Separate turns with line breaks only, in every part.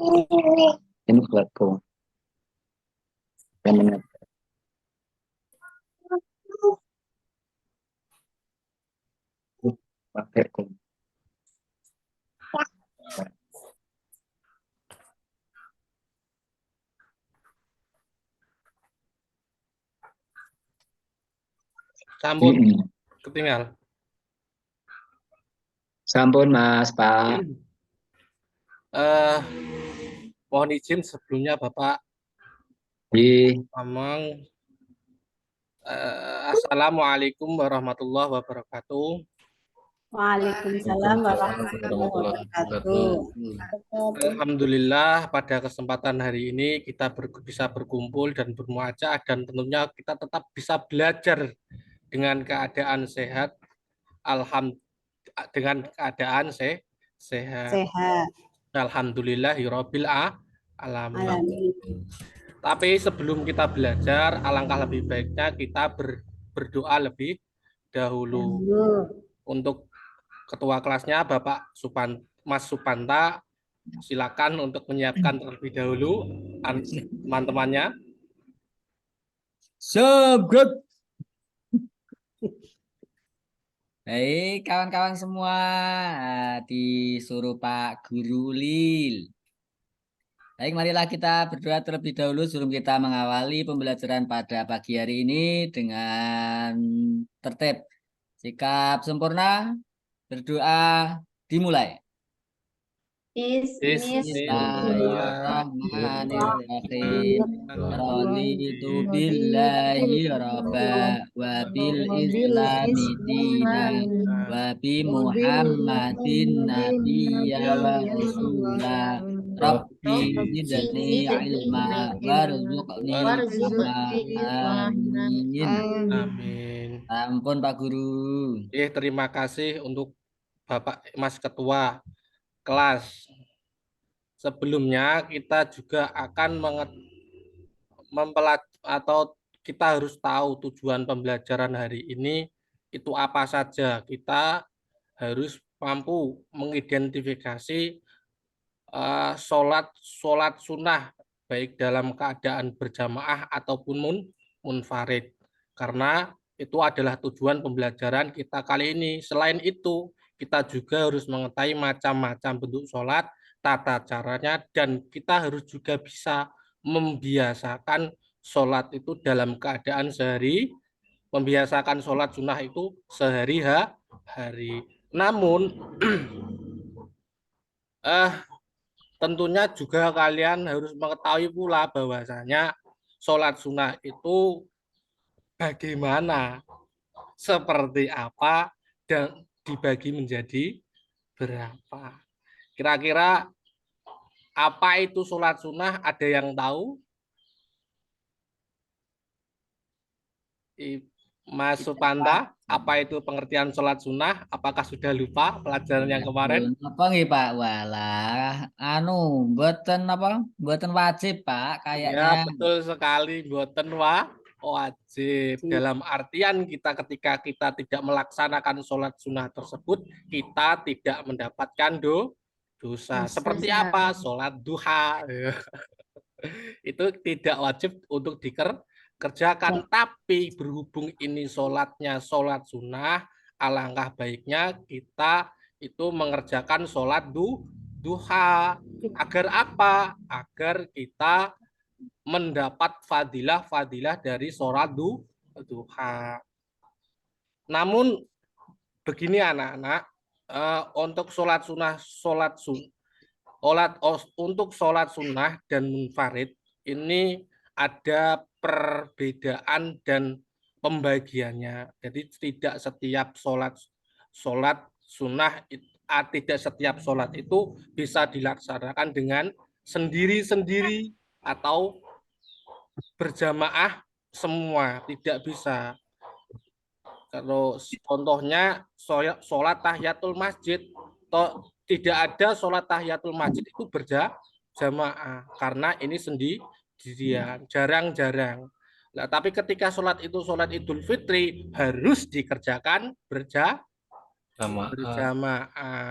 Ini buatku. Yang pakaiku.
Sampun ketinggal.
Sampun Mas Pak.
Mohon izin sebelumnya Bapak
Di
Amang. Assalamualaikum warahmatullahi wabarakatuh.
Waalaikumsalam warahmatullahi wabarakatuh.
Alhamdulillah pada kesempatan hari ini kita bisa berkumpul dan bermuajah dan tentunya kita tetap bisa belajar dengan keadaan sehat. Dengan keadaan sehat.
Sehat.
Alhamdulillahirabbil alamin.
Alamin.
Tapi sebelum kita belajar, alangkah lebih baiknya kita berdoa lebih dahulu. Untuk ketua kelasnya Bapak Mas Supanta, silakan untuk menyiapkan terlebih dahulu teman-temannya.
Good. Baik, kawan-kawan semua, disuruh Pak Guru Lil. Baik, marilah kita berdoa terlebih dahulu sebelum kita mengawali pembelajaran pada pagi hari ini dengan tertib. Sikap sempurna, berdoa, dimulai. Bismillahirrahmanirrahim. Raditu billahi rabba wa bil islami dinan wa bi Muhammadin nabiyya wa rasula. Rabbi zidni ilma warzuqni fahma. Amin.
Amin.
Ampun Pak Guru.
Terima kasih untuk Bapak Mas Ketua kelas. Sebelumnya kita juga akan atau kita harus tahu tujuan pembelajaran hari ini itu apa saja. Kita harus mampu mengidentifikasi sholat sunnah baik dalam keadaan berjamaah ataupun munfarid, karena itu adalah tujuan pembelajaran kita kali ini. Selain itu, kita juga harus mengetahui macam-macam bentuk sholat, tata caranya, dan kita harus juga bisa membiasakan sholat itu dalam keadaan sehari, membiasakan sholat sunnah itu sehari-hari. Namun, tentunya juga kalian harus mengetahui pula bahwasanya sholat sunnah itu bagaimana, seperti apa, dan dibagi menjadi berapa. Kira-kira apa itu sholat sunnah? Ada yang tahu? Mas Supanta, apa itu pengertian sholat sunnah? Apakah sudah lupa pelajaran yang kemarin?
Apa nih Pak? Walah, buatan wajib Pak, kayaknya.
Ya, betul sekali, mboten wajib. Dalam artian ketika kita tidak melaksanakan sholat sunnah tersebut, kita tidak mendapatkan dosa. Seperti apa? Sholat duha. Itu tidak wajib untuk dikerjakan. Tapi berhubung ini sholatnya sholat sunnah, alangkah baiknya kita itu mengerjakan sholat duha. Agar apa? Agar kita mendapat fadilah dari sholat duha. Namun begini anak-anak, untuk sholat sunnah dan munfarid ini ada perbedaan dan pembagiannya. Jadi tidak setiap sholat sunnah, tidak setiap sholat itu bisa dilaksanakan dengan sendiri-sendiri atau berjamaah semua, tidak bisa. Kalau contohnya sholat tahiyatul masjid, tidak ada sholat tahiyatul masjid itu berjamaah, karena ini sendirian, jarang-jarang. Nah, tapi ketika sholat Idul Fitri harus dikerjakan berjamaah.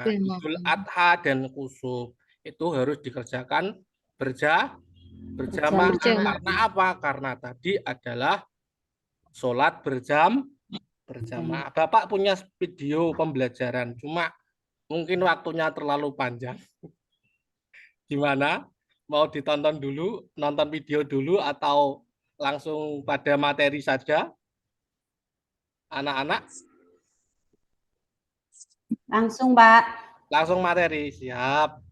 Idul Adha dan Kusuf itu harus dikerjakan berjamaah. Karena apa? Karena tadi adalah sholat berjamaah. Bapak punya video pembelajaran, cuma mungkin waktunya terlalu panjang. Gimana? Mau ditonton dulu, nonton video dulu, atau langsung pada materi saja? Anak-anak?
Langsung, Pak.
Langsung materi, siap.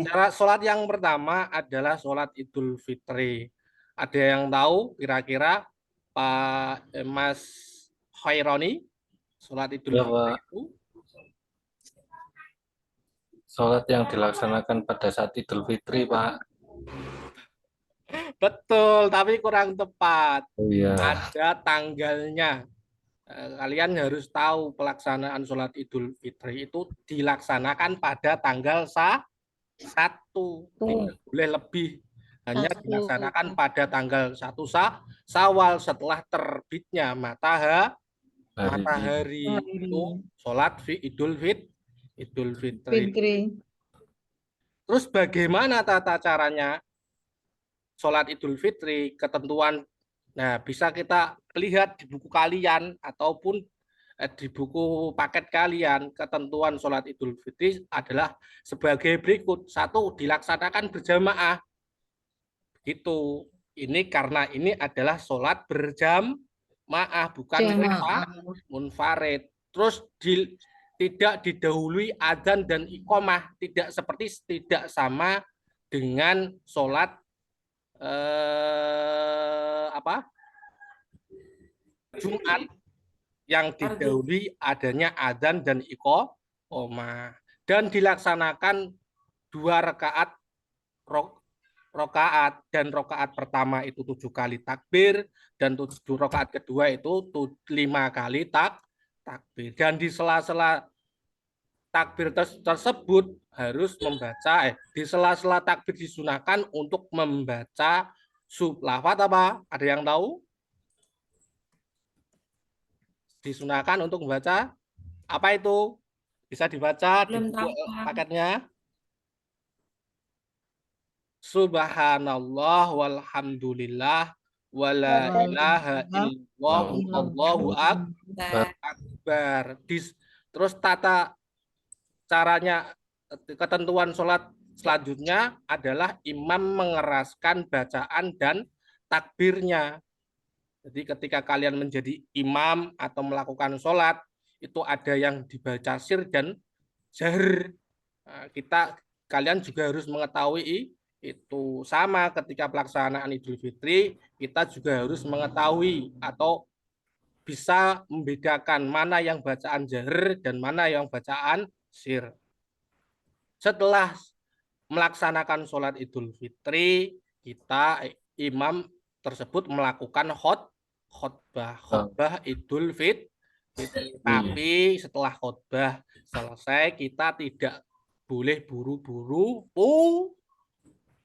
Cara sholat yang pertama adalah sholat Idul Fitri. Ada yang tahu kira-kira Pak Mas Khaironi sholat Idul
Ya,
Fitri
Pak.
itu?
Sholat yang dilaksanakan pada saat Idul Fitri, Pak.
Betul, tapi kurang tepat.
Oh iya.
Ada tanggalnya. Kalian harus tahu pelaksanaan sholat Idul Fitri itu dilaksanakan pada tanggal 1, tidak boleh lebih. Hanya dilaksanakan pada tanggal 1 Syawal setelah terbitnya matahari. Itu sholat Idul Fitri. Terus bagaimana tata caranya sholat Idul Fitri? Ketentuan, nah bisa kita lihat di buku kalian ataupun di buku paket kalian. Ketentuan sholat Idul Fitri adalah sebagai berikut. 1, dilaksanakan berjamaah. Begitu. Ini karena ini adalah sholat berjamaah, bukan munfarid. Terus tidak didahului adzan dan iqomah, tidak sama dengan sholat Jumat yang didahului adanya adzan dan iqomah, dan dilaksanakan 2 rakaat dan rakaat pertama itu 7 kali takbir, dan 7 rakaat kedua itu 5 kali takbir. Dan di sela-sela takbir tersebut harus membaca di sela-sela takbir disunahkan untuk membaca lafaz apa? Ada yang tahu? Disunahkan untuk membaca apa itu? Bisa dibaca di paketnya. Subhanallah walhamdulillah wala ilaha illallah wallahu akbar. Terus tata caranya, ketentuan sholat selanjutnya adalah imam mengeraskan bacaan dan takbirnya. Jadi ketika kalian menjadi imam atau melakukan sholat, itu ada yang dibaca sir dan jahr. Kalian juga harus mengetahui itu. Sama ketika pelaksanaan Idul Fitri, kita juga harus mengetahui atau bisa membedakan mana yang bacaan jahr dan mana yang bacaan sir. Setelah melaksanakan sholat Idul Fitri, imam tersebut melakukan khotbah Idul Fitri. Tapi setelah khotbah selesai, kita tidak boleh buru-buru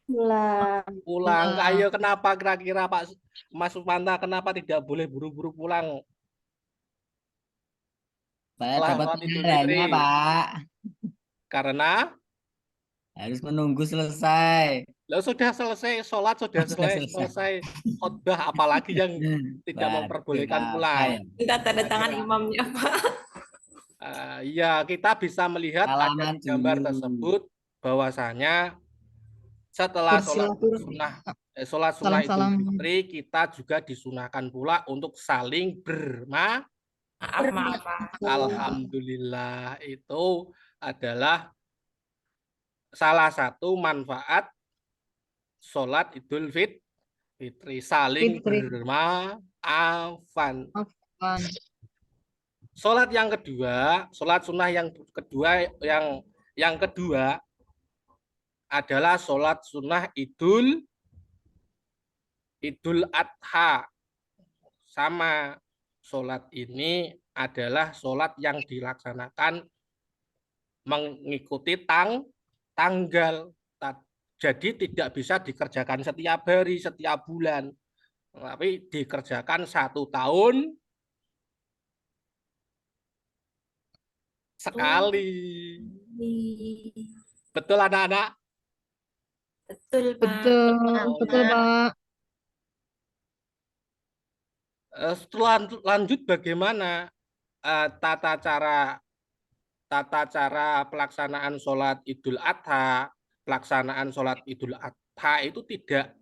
pulang. Ayo, kenapa kira-kira Pak Mas Sukmanta, kenapa tidak boleh buru-buru pulang?
Saya dapat pahalanya, Pak.
Karena
harus menunggu selesai.
Lalu sudah selesai sholat, sudah selesai khotbah, apalagi yang tidak memperbolehkan pulang.
Kita tanda tangan imamnya, Pak.
Ya, kita bisa melihat ada gambar tersebut bahwasanya setelah sholat sunnah Idul Fitri, kita juga disunahkan pula untuk saling bermaaf. Alhamdulillah, itu adalah salah satu manfaat sholat Idul Fitri, saling bermaafan. Sholat yang kedua, sholat sunnah yang kedua adalah sholat sunnah Idul Adha. Sama, sholat ini adalah sholat yang dilaksanakan mengikuti tanggal. Jadi tidak bisa dikerjakan setiap hari, setiap bulan, tapi dikerjakan 1 tahun sekali. Betul anak-anak?
Betul, Pak.
Betul, Pak.
Setelah lanjut bagaimana tata cara pelaksanaan sholat Idul Adha. Pelaksanaan sholat Idul Adha itu tidak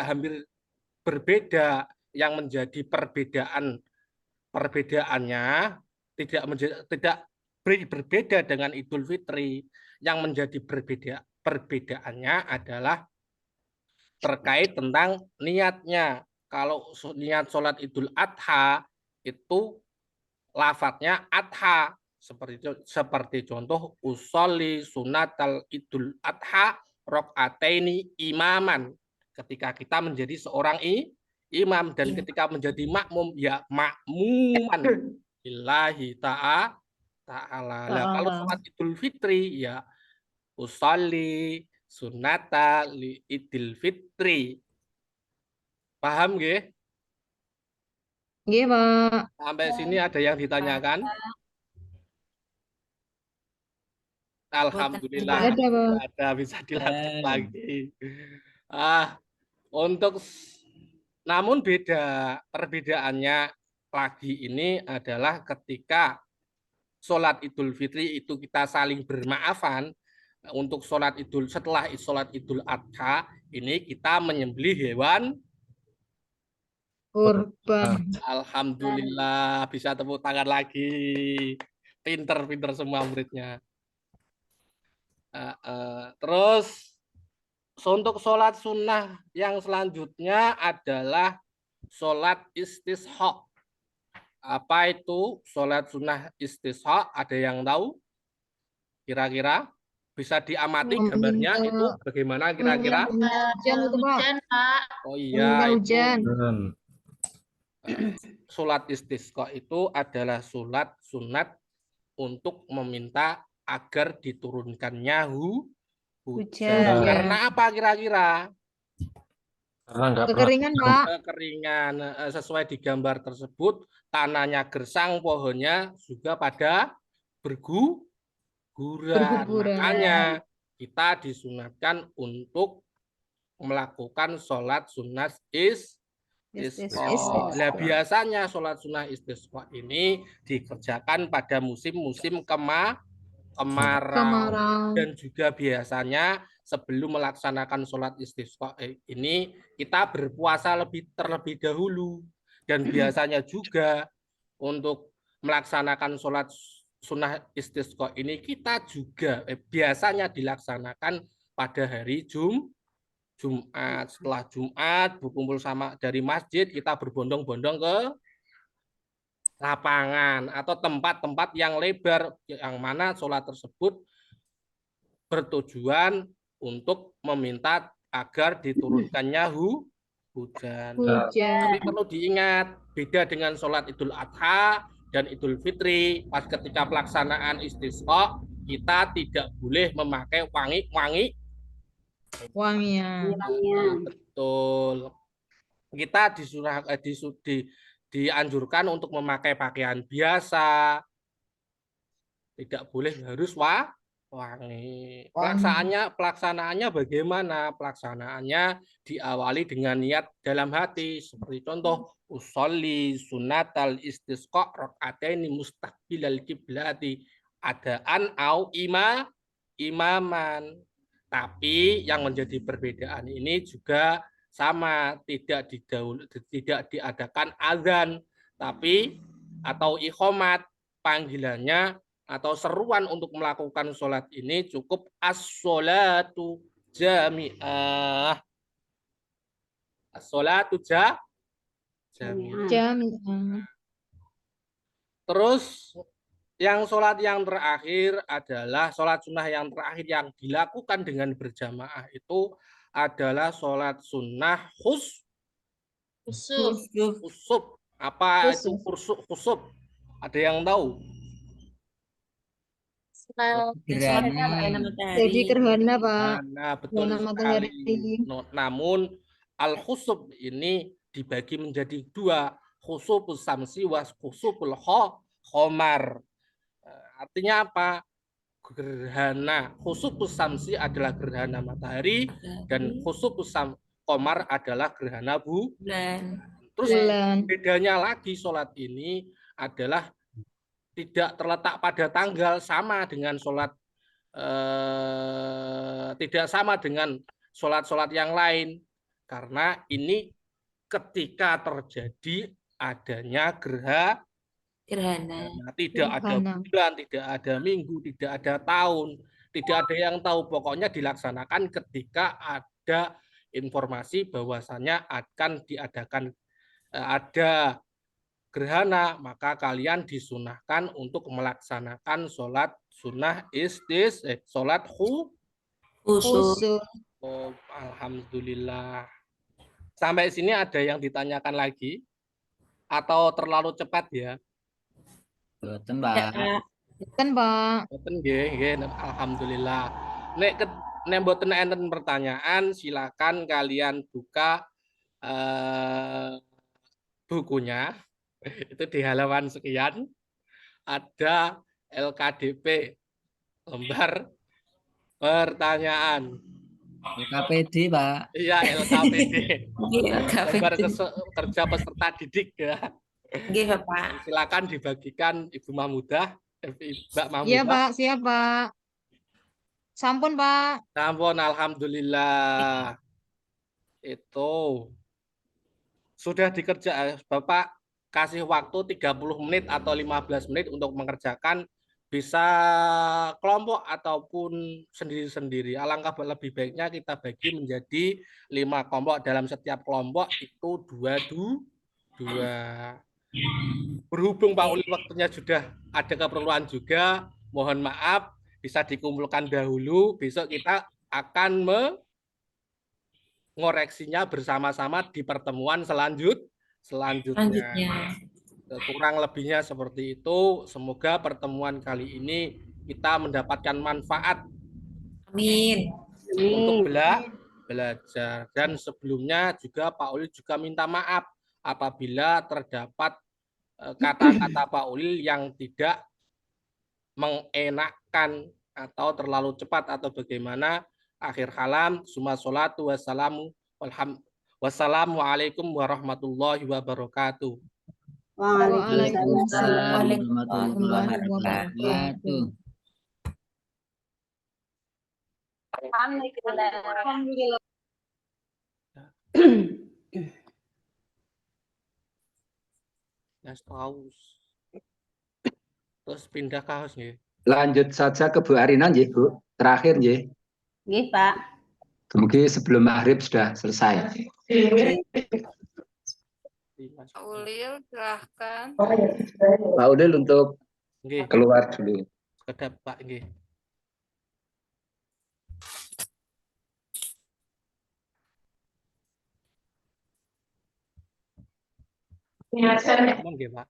hampir berbeda. Yang menjadi perbedaannya tidak berbeda dengan Idul Fitri. Yang menjadi perbedaannya adalah terkait tentang niatnya. Kalau niat sholat Idul Adha itu lafadznya adha, seperti contoh usolli sunatal Idul Adha rok'ataini imaman. Ketika kita menjadi seorang imam dan ketika menjadi makmum ya makmuman lillahi ta'ala. Nah, kalau sholat Idul Fitri ya usolli sunata li Idul Fitri. Paham nggih?
Nggih, Pak.
Sampai sini ada yang ditanyakan? Alhamdulillah
Ada, Pak.
ada, bisa dilanjut lagi. Namun perbedaannya lagi ini adalah ketika sholat Idul Fitri itu kita saling bermaafan. Untuk setelah sholat Idul Adha ini kita menyembelih hewan
Kurban.
Alhamdulillah, bisa tepuk tangan lagi. Pinter semua muridnya. Terus untuk sholat sunnah yang selanjutnya adalah sholat istisqa. Apa itu sholat sunnah istisqa? Ada yang tahu? Kira-kira bisa diamati gambarnya itu bagaimana kira-kira?
Hujan itu, Pak.
Pak.
Oh iya,
Hujan.
Sholat istisqa itu adalah sholat sunat untuk meminta agar diturunkannya hujan. Karena apa kira-kira?
Karena nggak
Kekeringan, Pak.
Kekeringan. Sesuai di gambar tersebut, tanahnya gersang, pohonnya juga pada berguguran. Makanya kita disunatkan untuk melakukan sholat sunat istisqa. Nah, biasanya sholat sunnah istisqa ini dikerjakan pada musim-musim kemarau. Dan juga biasanya sebelum melaksanakan sholat istisqa ini kita berpuasa terlebih dahulu. Dan biasanya juga untuk melaksanakan sholat sunnah istisqa ini kita juga biasanya dilaksanakan pada hari Jumat. Setelah Jumat berkumpul dari masjid, kita berbondong-bondong ke lapangan atau tempat-tempat yang lebar yang mana sholat tersebut bertujuan untuk meminta agar diturunkannya hujan. Tapi perlu diingat, beda dengan sholat Idul Adha dan Idul Fitri. Pas ketika pelaksanaan istisqa, kita tidak boleh memakai
Wangian.
Betul. Kita dianjurkan untuk memakai pakaian biasa. Tidak boleh harus wangi. Pelaksanaannya bagaimana? Pelaksanaannya diawali dengan niat dalam hati. Seperti contoh, usolli sunatal istisqa rakaataini mustaqbilal qiblati adaan au imaman. Tapi yang menjadi perbedaan ini juga sama, tidak diadakan azan, tapi atau iqamat, panggilannya atau seruan untuk melakukan sholat ini cukup as-sholatu jami'ah. As-sholatu jami'ah. Terus yang sholat yang terakhir adalah sholat sunnah yang terakhir yang dilakukan dengan berjamaah itu adalah sholat sunnah khusuf. Apa itu khusuf? Ada yang tahu?
Jadi gerhana, Pak.
Nah, betul sekali. Namun al-khusuf ini dibagi menjadi dua, khusufus samsi was khusuful qamar. Artinya apa? gerhana khusufus syamsi adalah gerhana matahari dan khusufus qamar adalah gerhana
bulan.
Terus
Bulan.
bedanya lagi sholat ini adalah tidak terletak pada tanggal, sama dengan sholat tidak sama dengan sholat-sholat yang lain, karena ini ketika terjadi adanya
Gerhana.
tidak ada
Gerhana.
bulan, tidak ada minggu, tidak ada tahun, tidak ada yang tahu, pokoknya dilaksanakan ketika ada informasi bahwasannya akan diadakan ada gerhana, maka kalian disunahkan untuk melaksanakan sholat sunnah sholat
Khusus.
Khusus.
Alhamdulillah. Sampai sini ada yang ditanyakan lagi atau terlalu cepat ya?
Boten,
Ya,
Pak.
Kan, Pak.
Boten nggih, alhamdulillah. Nek boten enten pertanyaan, silakan kalian buka bukunya. Itu di halaman sekian ada LKDP lembar pertanyaan.
KPD, Pak.
Iya, LKPD. Lembar
LKPD.
kerja peserta didik ya.
Nggih, Bapak.
Silakan dibagikan Ibu Mahmudah, Mbak Mahmudah.
Iya, Pak. Siap, Pak. Sampun, Pak.
Sampun, alhamdulillah. Itu sudah dikerja, Bapak kasih waktu 30 menit atau 15 menit untuk mengerjakan, bisa kelompok ataupun sendiri-sendiri. Alangkah lebih baiknya kita bagi menjadi 5 kelompok. Dalam setiap kelompok itu 2. Berhubung Pak Uli waktunya sudah ada keperluan juga, mohon maaf, bisa dikumpulkan dahulu. Besok kita akan mengoreksinya bersama-sama di pertemuan selanjutnya. Kurang lebihnya seperti itu. Semoga pertemuan kali ini kita mendapatkan manfaat
Amin.
untuk belajar. Dan sebelumnya juga Pak Ulil juga minta maaf apabila terdapat kata-kata Pak Ulil yang tidak mengenakkan atau terlalu cepat atau bagaimana. Akhir kalam, summa sholatu wassalamualaikum warahmatullahi wabarakatuh.
Waalaikumsalam
warahmatullahi wabarakatuh.
Alhamdulillah.
Terus pindah ke house nggih.
Lanjut saja ke Bu Arina nggih, Bu. Terakhir nggih.
Nggih, Pak.
Mungkin sebelum maghrib sudah selesai.
Ulil, silahkan.
Pak Ulil untuk
Nggih,
keluar dulu.
kedap Pak nggih. Nggih, Pak.